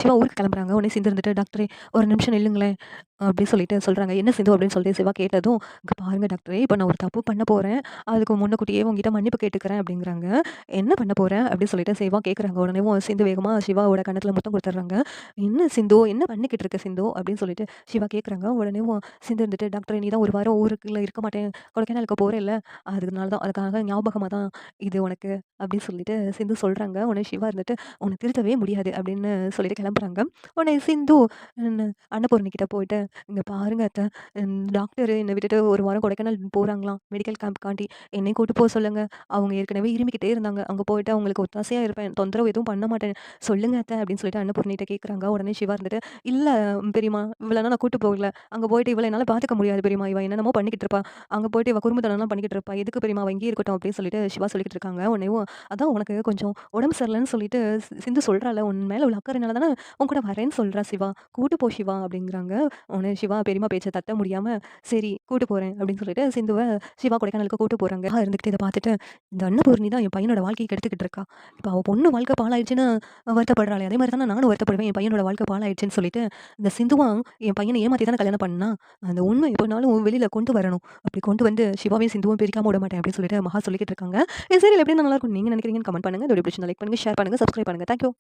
சிவா ஊருக்கு கிளம்புறாங்க. உடனே சிந்து இருந்துட்டு, "டாக்டரே ஒரு நிமிஷம் நில்லுங்களேன்" அப்படின்னு சொல்லிட்டு சொல்றாங்க. "என்ன சிந்து?" அப்படின்னு சொல்லிட்டு சிவா கேட்டதும், "இங்க பாருங்க டாக்டரே, இப்ப நான் ஒரு தப்பு பண்ண போறேன். அதுக்கு முன்னக்கூட்டியே உங்ககிட்ட மன்னிப்பு கேட்டுக்கிறேன்" அப்படிங்கிறாங்க. "என்ன பண்ண போற?" அப்படின்னு சொல்லிட்டு சிவா கேட்குறாங்க. உடனேவும் சிந்து வேகமா சிவாவோட கன்னத்துல முத்தம் குடுத்துடுறாங்க. "என்ன சிந்து? என்ன பண்ணிக்கிட்டு இருக்க சிந்து?" அப்படின்னு சொல்லிட்டு சிவா கேட்குறாங்க. உடனேவும் சிந்து இருந்துட்டு, "டாக்டரே நீ தான் ஒரு வாரம் ஊருக்குள்ள இருக்க மாட்டேன், கொடைக்கானலுக்கு போறேல்ல, அதனால தான் அதுக்காக ஞாபகமா தான் இது உனக்கு" அப்படின்னு சொல்லிட்டு சிந்து சொல்றாங்க. உடனே சிவா இருந்துட்டு, "உன்ன திருத்தவே முடியாது" அப்படின்னு சொல்லிட்டு கிளம்புறாங்க. உடனே சிந்து ன்னு அன்னபூரணி கிட்ட போயிட்டு, "இங்க பாருங்க அத்த, டாக்டரு என்ன விட்டுட்டு ஒரு வாரம் கொடைக்கானல் போறாங்களாம். மெடிக்கல் கேம்ப்காண்டி. என்னையும் கூட்டு போ சொல்லுங்க. அவங்க ஏற்கனவே இருமிக்கிட்டே இருந்தாங்க. அங்க போயிட்டு அவங்களுக்கு ஒத்தாசையா இருப்பேன். தொந்தரவு எதுவும் பண்ண மாட்டேன். சொல்லுங்க அத்த" அப்படின்னு சொல்லிட்டு அன்னபூரணிட்ட கேட்குறாங்க. உடனே சிவா இருந்துட்டு, "இல்ல பெரியம்மா, இவளலாம் நான் கூட்டு போகல. அங்க போயிட்டு இவள என்னால பார்த்துக்க முடியாது பெரியம்மா. இவ என்னென்னமோ பண்ணிக்கிட்டு இருப்பா. அங்க போயிட்டு இவ குறும்புத்தனம்லாம் பண்ணிக்கிட்டு இருப்பா. எதுக்கு பெரியம்மா அவ இங்கேயே இருக்கட்டும்" அப்படின்னு சொல்லிட்டு சிவா சொல்லிக்கிட்டு இருக்காங்க. உடனேவும், "அதான் உனக்கு கொஞ்சம் உடம்பு சரியில்லன்னு சொல்லிட்டு சிந்து சொல்றால்ல, உன் மேல உள்ள அக்கறைனால தானே உன் கூட வரேன்னு சொல்றா சிவா. கூட்டு போ சிவா" அப்படிங்கிறாங்க. உடனே சிவா பெரியம்மா பேச்ச தட்ட முடியாம, "சரி கூட்டு போறேன்" அப்படின்னு சொல்லிட்டு சிந்துவ சிவா கொடைக்கானலுக்கு கூட்டு போறாங்க. இருந்துகிட்டு இத பார்த்துட்டு, "இந்த அன்னபூரணி தான் என் பையனோட வாழ்க்கைய கெடுத்துக்கிட்டு இருக்கா. இப்ப அவ பொண்ணு வாழ்க்கை பாழாயிடுச்சுன்னு வருத்தப்படுறாளே, அதே மாரி தானே நானும் வருத்தப்படுவேன். என் பையனோட வாழ்க்கை பாழாயிடுச்சுன்னு சொல்லிட்டு, இந்த சிந்துவும் என் பையன ஏமாத்தி தானே கல்யாணம் பண்ணா. அந்த உண்மை எப்படினாலும் வெளியில கொண்டு வரணும். அப்படி கொண்டு வந்து சிவாவையும் சிந்துவும் பிரிக்காம விட மாட்டேன்" அப்படின்னு சொல்லிட்டு மகா சொல்லிக்கிட்டு இருக்காங்க. இந்த சீரியல் எப்படி நல்லாருக்கும்னு நீங்க நினைக்கிறீங்கன்னு கமெண்ட் பண்ணுங்க. இந்த வீடியோ பிடிச்சிருந்தா லைக் பண்ணுங்க, ஷேர் பண்ணுங்க, சப்ஸ்கிரைப் பண்ணுங்க. Thank you.